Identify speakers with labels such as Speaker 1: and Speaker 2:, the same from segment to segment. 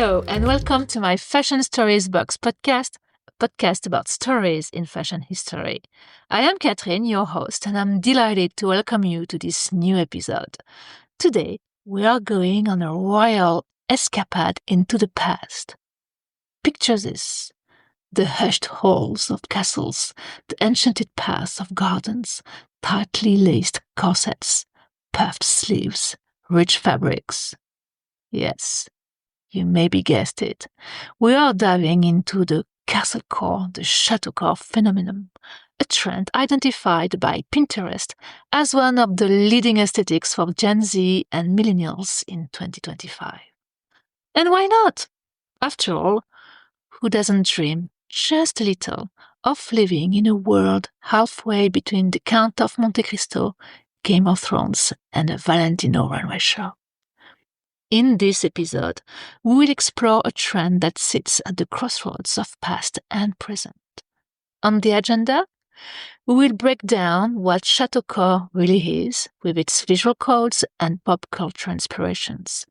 Speaker 1: Hello, and welcome to my Fashion Stories Box podcast, a podcast about stories in fashion history. I am Catherine, your host, and I'm delighted to welcome you to this new episode. Today, we are going on a royal escapade into the past. Picture this: the hushed halls of castles, the enchanted paths of gardens, tightly laced corsets, puffed sleeves, rich fabrics. Yes, you maybe guessed it. We are diving into the castle-core, the chateau-core phenomenon, a trend identified by Pinterest as one of the leading aesthetics for Gen Z and millennials in 2025. And why not? After all, who doesn't dream just a little of living in a world halfway between the Count of Monte Cristo, Game of Thrones, and a Valentino runway show? In this episode, we will explore a trend that sits at the crossroads of past and present. On the agenda, we will break down what chateau-core really is, with its visual codes and pop culture inspirations.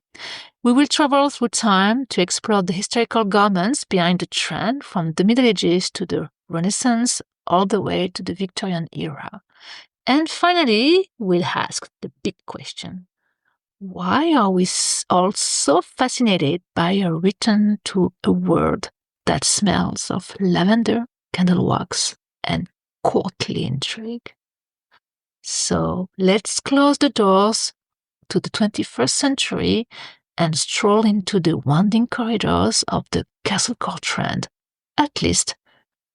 Speaker 1: We will travel through time to explore the historical garments behind the trend, from the Middle Ages to the Renaissance, all the way to the Victorian era. And finally, we'll ask the big question: why are we all so fascinated by a return to a world that smells of lavender, candle wax, and courtly intrigue? So let's close the doors to the 21st century and stroll into the winding corridors of the castle-core trend, at least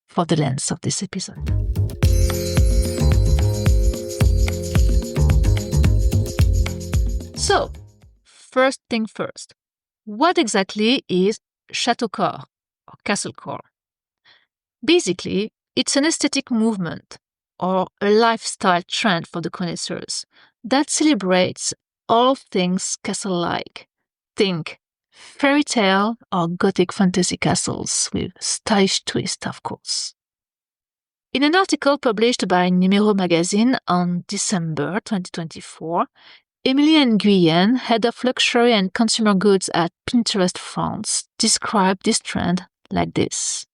Speaker 1: for the length of this episode. So, first thing first, what exactly is chateau-core or castle-core? Basically, it's an aesthetic movement or a lifestyle trend for the connoisseurs that celebrates all things castle-like. Think fairy tale or gothic fantasy castles with stylish twist, of course. In an article published by Numero magazine on December 2024, Emilie Nguyen, head of luxury and consumer goods at Pinterest France, described this trend like this: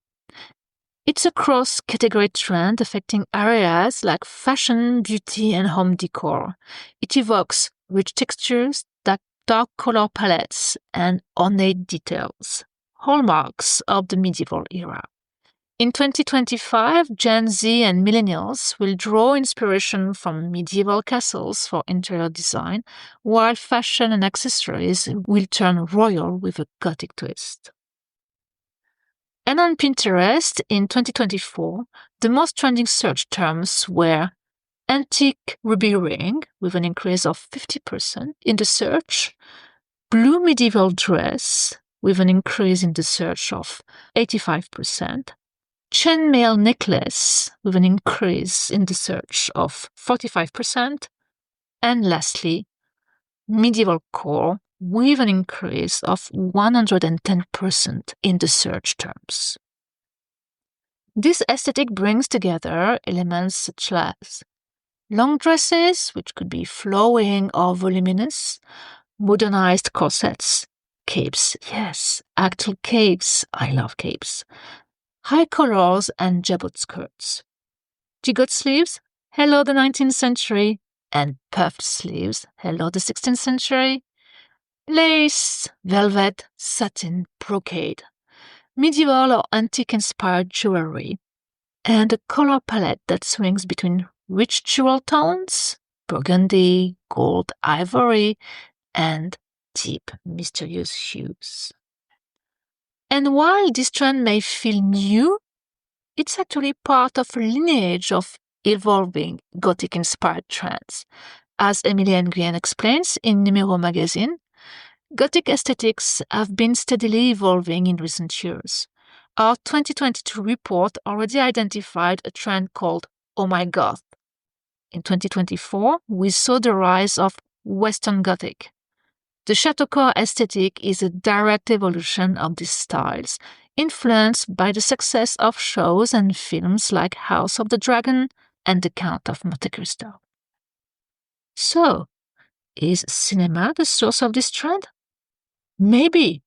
Speaker 1: it's a cross-category trend affecting areas like fashion, beauty, and home decor. It evokes rich textures, dark color palettes, and ornate details, hallmarks of the medieval era. In 2025, Gen Z and millennials will draw inspiration from medieval castles for interior design, while fashion and accessories will turn royal with a gothic twist. And on Pinterest in 2024, the most trending search terms were antique ruby ring, with an increase of 50% in the search, blue medieval dress, with an increase in the search of 85%, chainmail necklace, with an increase in the search of 45%, and lastly, medieval core, with an increase of 110% in the search terms. This aesthetic brings together elements such as long dresses, which could be flowing or voluminous, modernized corsets, capes, yes, actual capes, I love capes, high collars and jabot skirts, jiggot sleeves, hello the 19th century, and puffed sleeves, hello the 16th century, lace, velvet, satin, brocade, medieval or antique-inspired jewelry, and a color palette that swings between rich jewel tones, burgundy, gold, ivory, and deep, mysterious hues. And while this trend may feel new, it's actually part of a lineage of evolving Gothic-inspired trends. As Emilie Nguyen explains in Numero magazine, Gothic aesthetics have been steadily evolving in recent years. Our 2022 report already identified a trend called Oh My Goth. In 2024, we saw the rise of Western Gothic. The chateau-core aesthetic is a direct evolution of these styles, influenced by the success of shows and films like House of the Dragon and The Count of Monte Cristo. So, is cinema the source of this trend? Maybe.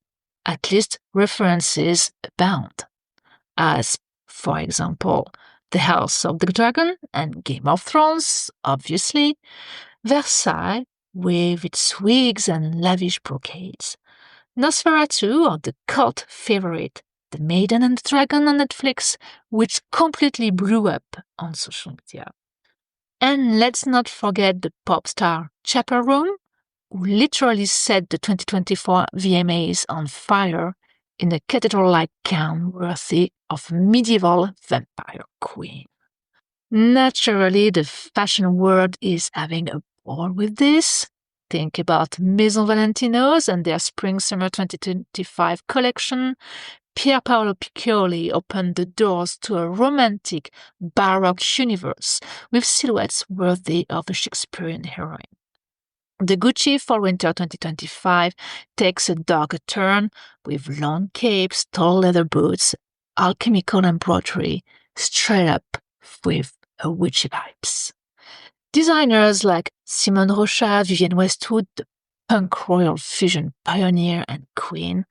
Speaker 1: at least references abound, as, for example, the House of the Dragon and Game of Thrones, obviously, Versailles, with its wigs and lavish brocades, Nosferatu, or the cult favorite, The Maiden and the Dragon on Netflix, which completely blew up on social media. And let's not forget the pop star Chappell Room, who literally set the 2024 VMAs on fire in a cathedral-like gown worthy of medieval vampire queen. Naturally, the fashion world is having a ball with this. Think about Maison Valentino's and their Spring-Summer 2025 collection. Pier Paolo Piccioli opened the doors to a romantic Baroque universe with silhouettes worthy of a Shakespearean heroine. The Gucci Fall-Winter 2025 takes a darker turn with long capes, tall leather boots, alchemical embroidery, straight up with a witchy vibes. Designers like Simone Rocha, Vivienne Westwood, the punk royal fusion pioneer and queen,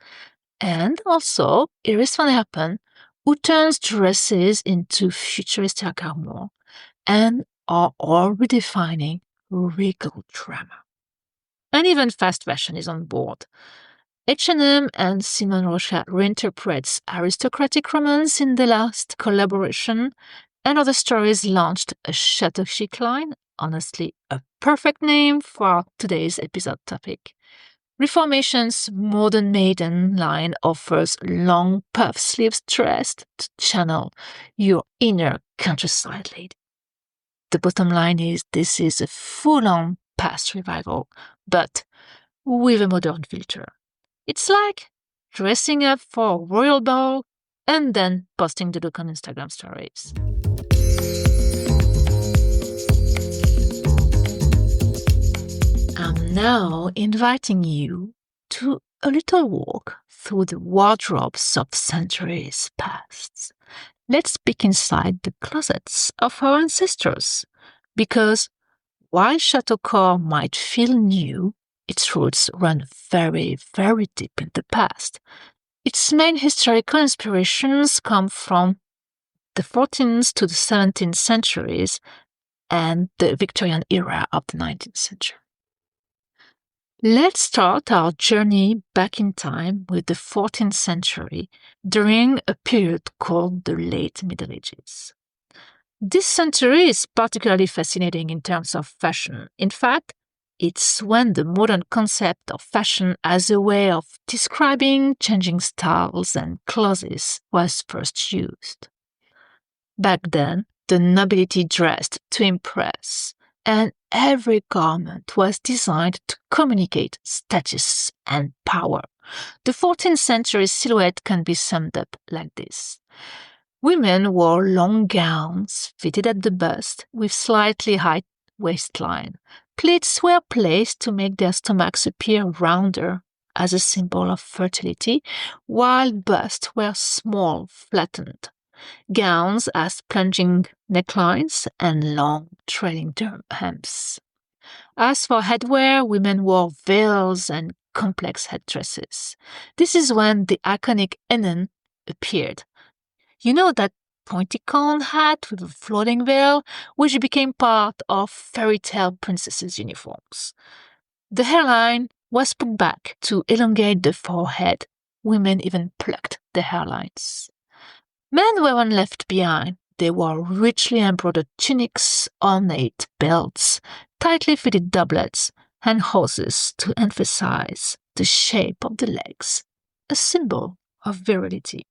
Speaker 1: and also Iris van Herpen, who turns dresses into futuristic armor and are all redefining regal drama. And even fast fashion is on board. H&M and Simone Rocha reinterprets aristocratic romance in the last collaboration, and Other Stories launched a chateau-chic line, honestly a perfect name for today's episode topic. Reformation's Modern Maiden line offers long puff sleeves dressed to channel your inner countryside lady. The bottom line is this is a full-on past revival, but with a modern filter. It's like dressing up for a royal ball and then posting the look on Instagram stories. I'm now inviting you to a little walk through the wardrobes of centuries past. Let's peek inside the closets of our ancestors, because while chateau-core might feel new, its roots run very, very deep in the past. Its main historical inspirations come from the 14th to the 17th centuries and the Victorian era of the 19th century. Let's start our journey back in time with the 14th century during a period called the Late Middle Ages. This century is particularly fascinating in terms of fashion. In fact, it's when the modern concept of fashion as a way of describing changing styles and clothes was first used. Back then, the nobility dressed to impress, and every garment was designed to communicate status and power. The 14th century silhouette can be summed up like this. Women wore long gowns fitted at the bust with slightly high waistline. Pleats were placed to make their stomachs appear rounder as a symbol of fertility, while busts were small, flattened. Gowns had plunging necklines and long, trailing hems. As for headwear, women wore veils and complex headdresses. This is when the iconic hennin appeared. You know that pointy cone hat with a floating veil, which became part of fairy tale princesses' uniforms. The hairline was put back to elongate the forehead. Women even plucked the hairlines. Men weren't left behind. They wore richly embroidered tunics, ornate belts, tightly fitted doublets, and hoses to emphasize the shape of the legs, a symbol of virility.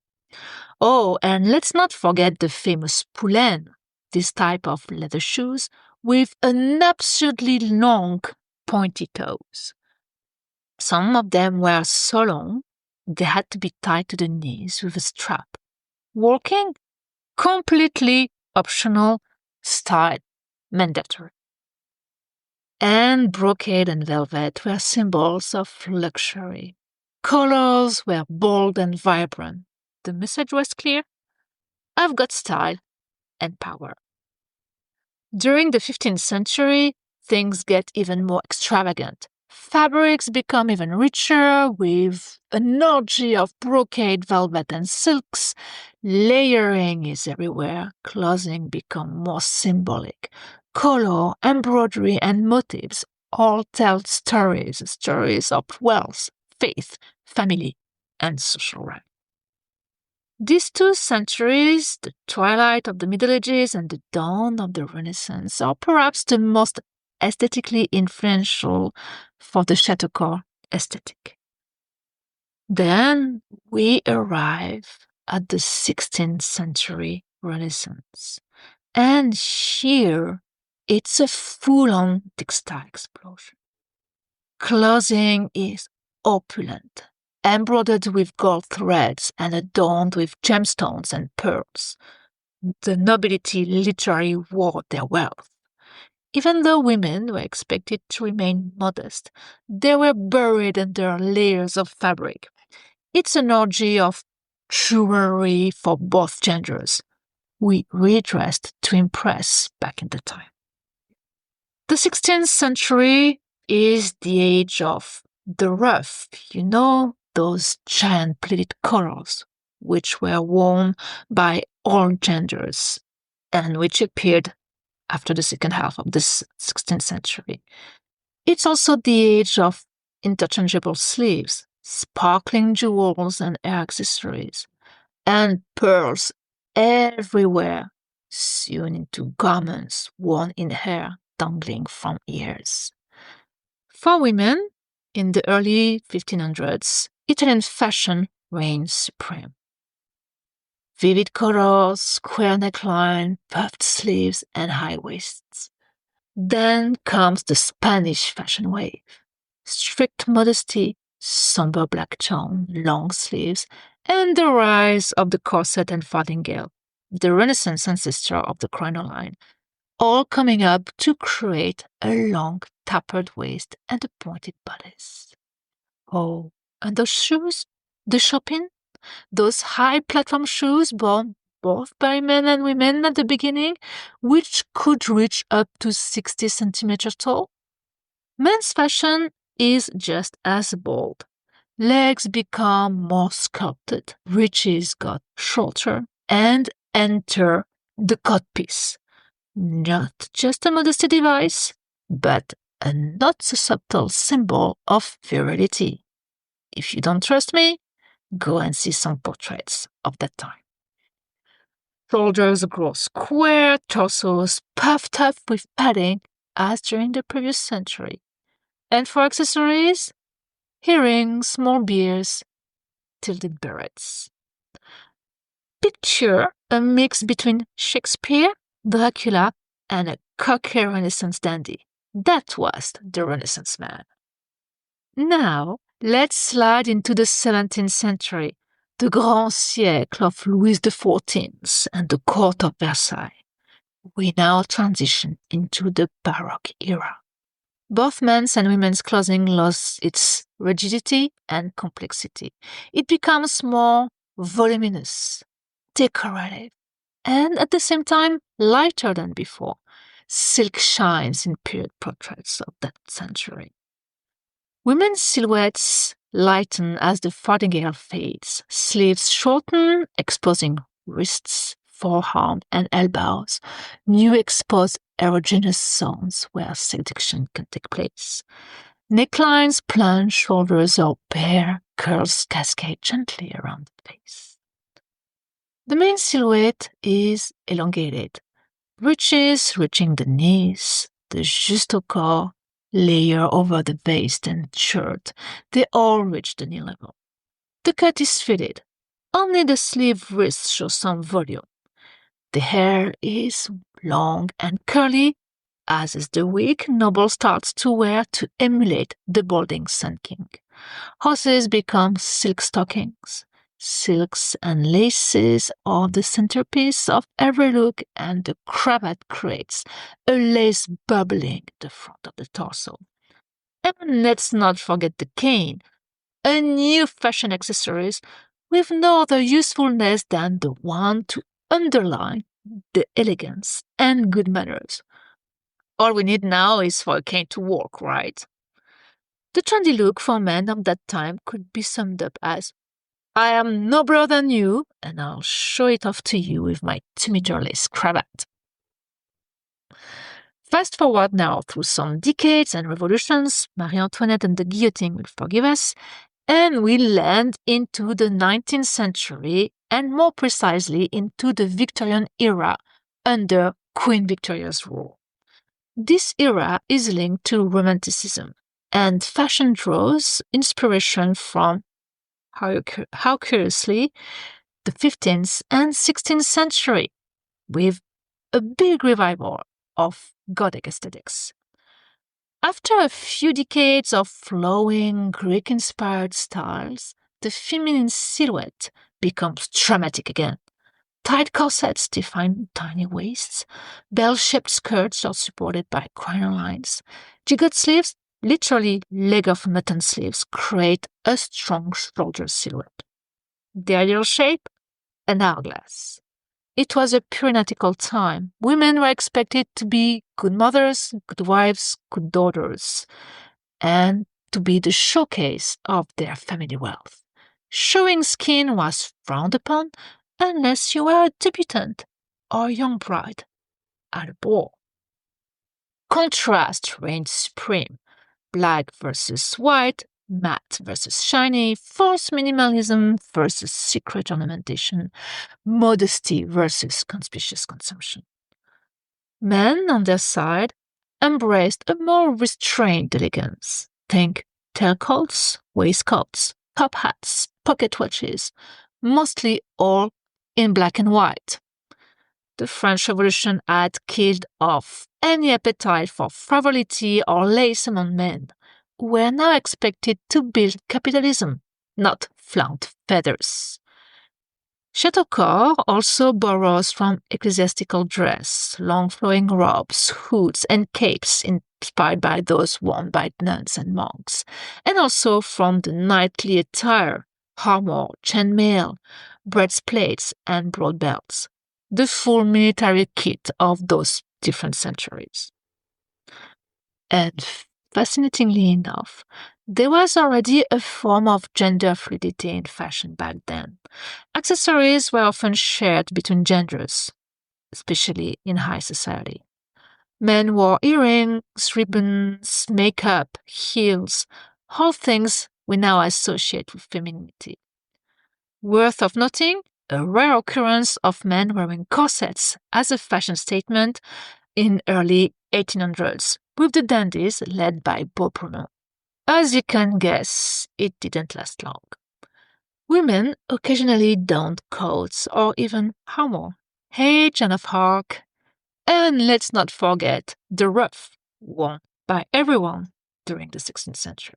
Speaker 1: Oh, and let's not forget the famous poulaine, this type of leather shoes with an absurdly long, pointy toes. Some of them were so long, they had to be tied to the knees with a strap. Walking? Completely optional, style mandatory. And brocade and velvet were symbols of luxury. Colors were bold and vibrant. The message was clear. I've got style and power. During the 15th century, things get even more extravagant. Fabrics become even richer with an orgy of brocade, velvet, and silks. Layering is everywhere. Clothing become more symbolic. Color, embroidery, and motifs all tell stories of wealth, faith, family, and social rank. These 2 centuries, the twilight of the Middle Ages and the dawn of the Renaissance, are perhaps the most aesthetically influential for the chateau-core aesthetic. Then we arrive at the 16th century Renaissance, and here it's a full-on textile explosion. Clothing is opulent, embroidered with gold threads and adorned with gemstones and pearls. The nobility literally wore their wealth. Even though women were expected to remain modest, they were buried under layers of fabric. It's an orgy of jewelry for both genders. We redressed to impress back in the time. The 16th century is the age of the ruff, those giant pleated collars, which were worn by all genders and which appeared after the second half of the 16th century. It's also the age of interchangeable sleeves, sparkling jewels and hair accessories, and pearls everywhere, sewn into garments worn in hair dangling from ears. For women, in the early 1500s, Italian fashion reigned supreme. Vivid colors, square neckline, puffed sleeves, and high waists. Then comes the Spanish fashion wave. Strict modesty, somber black gown, long sleeves, and the rise of the corset and farthingale, the Renaissance ancestor of the crinoline, all coming up to create a long tapered waist and a pointed bodice. Oh, and those shoes? The shopping? Those high platform shoes worn both by men and women at the beginning, which could reach up to 60 centimeters tall? Men's fashion is just as bold. Legs become more sculpted, breeches got shorter, and enter the codpiece. Not just a modesty device, but a not so subtle symbol of virility. If you don't trust me, go and see some portraits of that time. Shoulders grow square, torsos puffed up with padding as during the previous century. And for accessories, earrings, small beards, tilted berets. Picture a mix between Shakespeare, Dracula, and a cocky Renaissance dandy. That was the Renaissance man. Now, let's slide into the 17th century, the grand siècle of Louis XIV and the court of Versailles. We now transition into the Baroque era. Both men's and women's clothing lost its rigidity and complexity. It becomes more voluminous, decorative, and at the same time lighter than before. Silk shines in period portraits of that century. Women's silhouettes lighten as the farthingale fades. Sleeves shorten, exposing wrists, forearm, and elbows. New exposed erogenous zones where seduction can take place. Necklines plunge, shoulders are bare, curls cascade gently around the face. The main silhouette is elongated. Breeches reaching the knees, the juste-au-corps layer over the waist and shirt, they all reach the knee level. The cut is fitted. Only the sleeve wrists show some volume. The hair is long and curly, as is the wig noble starts to wear to emulate the balding Sun King. Horses become silk stockings. Silks and laces are the centerpiece of every look, and the cravat creates a lace bubbling at the front of the torso. And let's not forget the cane, a new fashion accessory with no other usefulness than the one to underline the elegance and good manners. All we need now is for a cane to walk, right? The trendy look for men of that time could be summed up as, I am nobler than you, and I'll show it off to you with my 2-meter lace cravat. Fast forward now through some decades and revolutions, Marie Antoinette and the guillotine will forgive us, and we land into the 19th century, and more precisely into the Victorian era under Queen Victoria's rule. This era is linked to Romanticism, and fashion draws inspiration from, how curiously, the 15th and 16th century, with a big revival of Gothic aesthetics. After a few decades of flowing Greek-inspired styles, the feminine silhouette becomes dramatic again. Tight corsets define tiny waists, bell-shaped skirts are supported by crinolines. Jiggled sleeves, literally leg of mutton sleeves, create a strong shoulder silhouette. The ideal shape? An hourglass. It was a puritanical time. Women were expected to be good mothers, good wives, good daughters, and to be the showcase of their family wealth. Showing skin was frowned upon unless you were a debutante or young bride at a ball. Contrast reigned supreme. Black versus white, matte versus shiny, false minimalism versus secret ornamentation, modesty versus conspicuous consumption. Men, on their side, embraced a more restrained elegance. Think tailcoats, waistcoats, top hats, pocket watches, mostly all in black and white. The French Revolution had killed off any appetite for frivolity or lace among men, who were now expected to build capitalism, not flaunt feathers. Chateau-core also borrows from ecclesiastical dress, long flowing robes, hoods, and capes inspired by those worn by nuns and monks, and also from the knightly attire, armor, chainmail, breastplates, and broad belts, the full military kit of those different centuries. And fascinatingly enough, there was already a form of gender fluidity in fashion back then. Accessories were often shared between genders, especially in high society. Men wore earrings, ribbons, makeup, heels, all things we now associate with femininity. Worth of noting, a rare occurrence of men wearing corsets as a fashion statement in early 1800s, with the dandies led by Beau Brummel. As you can guess, it didn't last long. Women occasionally donned coats or even armor, Joan of Arc, and let's not forget the ruff, worn by everyone during the 16th century.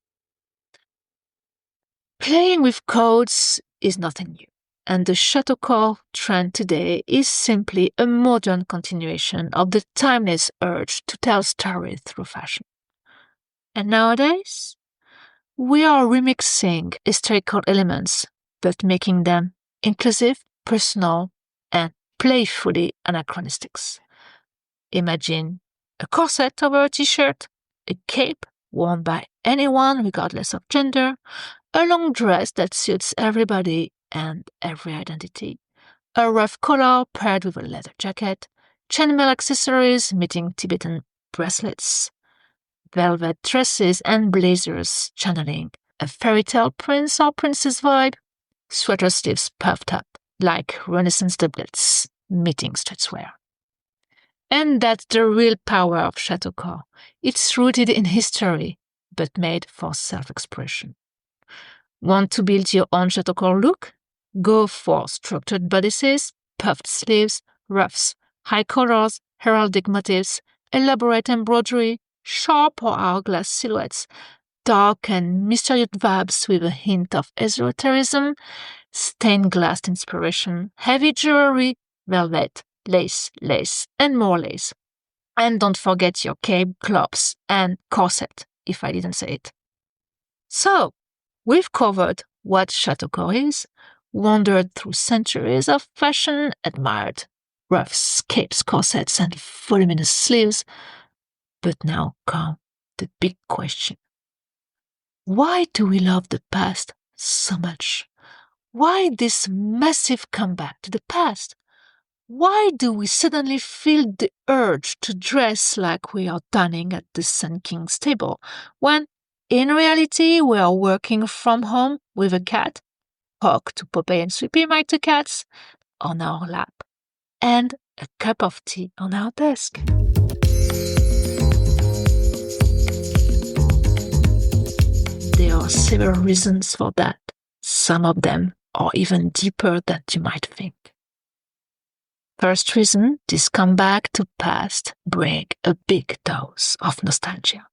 Speaker 1: Playing with codes is nothing new, and the chateau-core trend today is simply a modern continuation of the timeless urge to tell stories through fashion. And nowadays, we are remixing historical elements, but making them inclusive, personal, and playfully anachronistic. Imagine a corset over a t-shirt, a cape worn by anyone regardless of gender, a long dress that suits everybody and every identity, a rough collar paired with a leather jacket, chainmail accessories meeting Tibetan bracelets, velvet dresses and blazers channeling a fairy tale prince or princess vibe, sweater sleeves puffed up like Renaissance doublets meeting streetwear. And that's the real power of chateau-core. It's rooted in history, but made for self-expression. Want to build your own chateau-core look? Go for structured bodices, puffed sleeves, ruffs, high collars, heraldic motifs, elaborate embroidery, sharp or hourglass silhouettes, dark and mysterious vibes with a hint of esotericism, stained glass inspiration, heavy jewelry, velvet, lace, and more lace. And don't forget your cape, gloves, and corset, if I didn't say it. So, we've covered what chateau-core is, wandered through centuries of fashion, admired ruffs, capes, corsets, and voluminous sleeves. But now come the big question. Why do we love the past so much? Why this massive comeback to the past? Why do we suddenly feel the urge to dress like we are dining at the Sun King's table, when in reality we are working from home with a cat, Hawk to Popeye and Sweepy, my two cats, on our lap, and a cup of tea on our desk? There are several reasons for that. Some of them are even deeper than you might think. First reason, this comeback to past bring a big dose of nostalgia.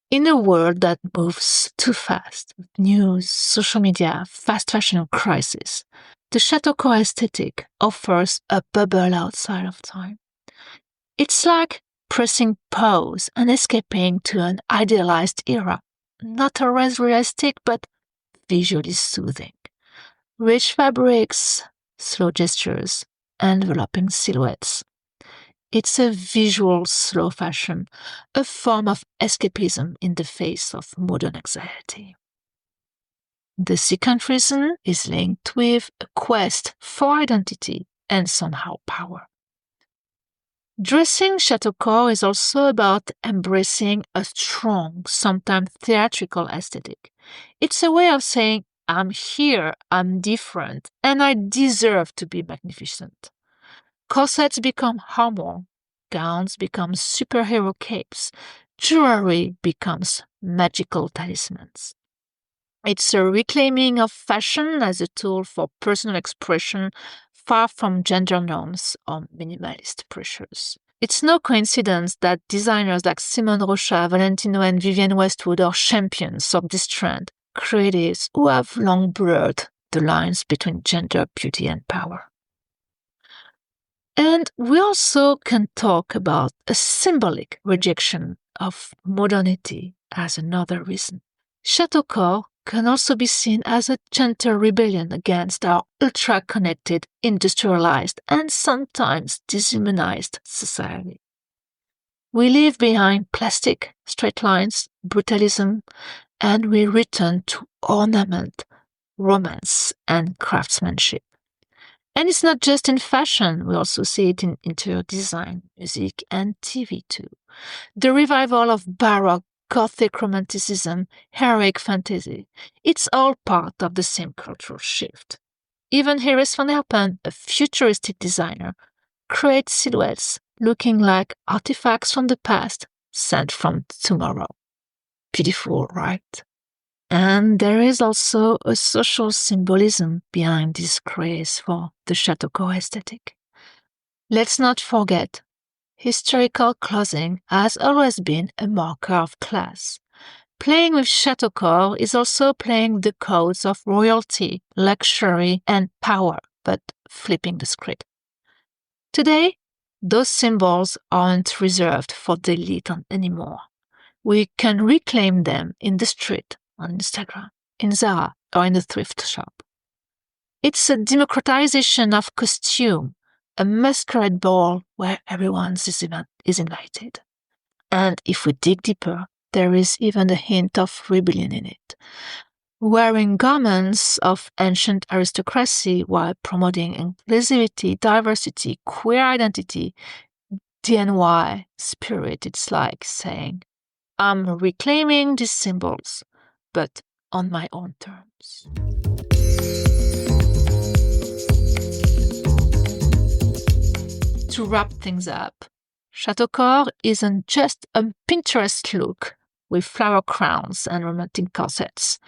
Speaker 1: In a world that moves too fast, with news, social media, fast fashion crisis, the chateau-core aesthetic offers a bubble outside of time. It's like pressing pause and escaping to an idealized era, not always realistic, but visually soothing. Rich fabrics, slow gestures, enveloping silhouettes. It's a visual slow fashion, a form of escapism in the face of modern anxiety. The second reason is linked with a quest for identity and somehow power. Dressing chateau-core is also about embracing a strong, sometimes theatrical aesthetic. It's a way of saying, I'm here, I'm different, and I deserve to be magnificent. Corsets become armor, gowns become superhero capes, jewelry becomes magical talismans. It's a reclaiming of fashion as a tool for personal expression, far from gender norms or minimalist pressures. It's no coincidence that designers like Simone Rocha, Valentino, and Vivienne Westwood are champions of this trend, creatives who have long blurred the lines between gender, beauty, and power. And we also can talk about a symbolic rejection of modernity as another reason. Chateau-core can also be seen as a gentle rebellion against our ultra-connected, industrialized, and sometimes dehumanized society. We leave behind plastic, straight lines, brutalism, and we return to ornament, romance, and craftsmanship. And it's not just in fashion, we also see it in interior design, music, and TV too. The revival of Baroque, Gothic romanticism, heroic fantasy, it's all part of the same cultural shift. Even Iris van Herpen, a futuristic designer, creates silhouettes looking like artifacts from the past sent from tomorrow. Beautiful, right? And there is also a social symbolism behind this craze for the chateau-core aesthetic. Let's not forget, historical clothing has always been a marker of class. Playing with chateau-core is also playing the codes of royalty, luxury, and power, but flipping the script. Today, those symbols aren't reserved for the elite anymore. We can reclaim them in the street, on Instagram, in Zara, or in a thrift shop. It's a democratization of costume, a masquerade ball where everyone is invited. And if we dig deeper, there is even a hint of rebellion in it. Wearing garments of ancient aristocracy while promoting inclusivity, diversity, queer identity, DNY spirit, it's like saying, I'm reclaiming these symbols, but on my own terms. To wrap things up, chateau-core isn't just a Pinterest look with flower crowns and romantic corsets.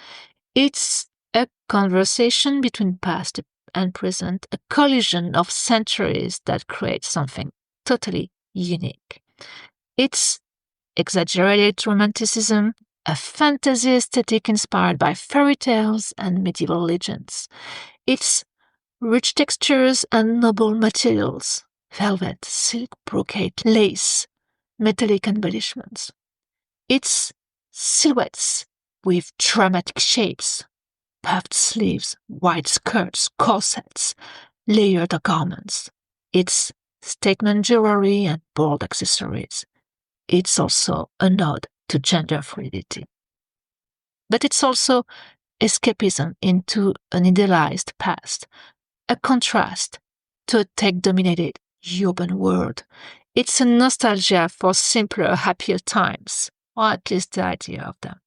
Speaker 1: It's a conversation between past and present, a collision of centuries that creates something totally unique. It's exaggerated romanticism, a fantasy aesthetic inspired by fairy tales and medieval legends. It's rich textures and noble materials, velvet, silk, brocade, lace, metallic embellishments. It's silhouettes with dramatic shapes, puffed sleeves, wide skirts, corsets, layered garments. It's statement jewelry and bold accessories. It's also a nod to gender fluidity. but it's also escapism into an idealized past, a contrast to a tech-dominated urban world. It's a nostalgia for simpler, happier times, or at least the idea of them.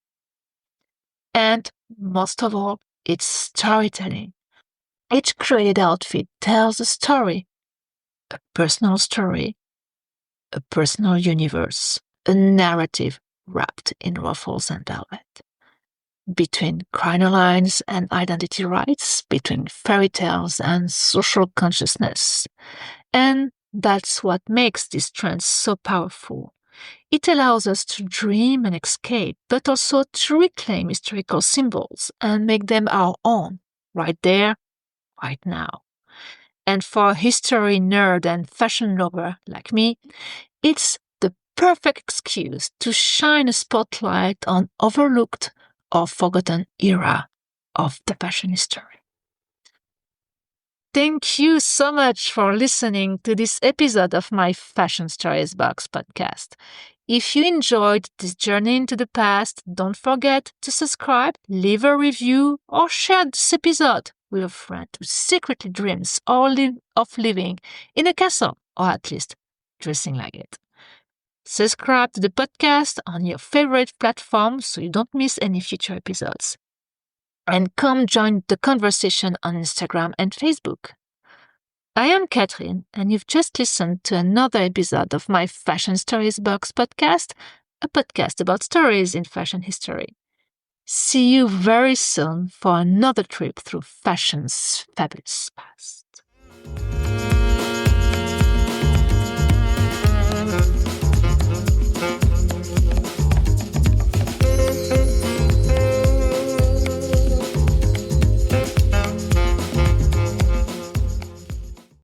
Speaker 1: And most of all, it's storytelling. Each created outfit tells a story, a personal story, a personal universe, a narrative wrapped in ruffles and velvet. Between crinolines and identity rights, between fairy tales and social consciousness. And that's what makes this trend so powerful. It allows us to dream and escape, but also to reclaim historical symbols and make them our own, right there, right now. And for a history nerd and fashion lover like me, it's the perfect excuse to shine a spotlight on overlooked or forgotten era of the fashion history. Thank you so much for listening to this episode of my Fashion Stories Box podcast. If you enjoyed this journey into the past, don't forget to subscribe, leave a review, or share this episode with a friend who secretly dreams of living in a castle, or at least dressing like it. Subscribe to the podcast on your favorite platform so you don't miss any future episodes. And come join the conversation on Instagram and Facebook. I am Catherine, and you've just listened to another episode of my Fashion Stories Box podcast, a podcast about stories in fashion history. See you very soon for another trip through fashion's fabulous past.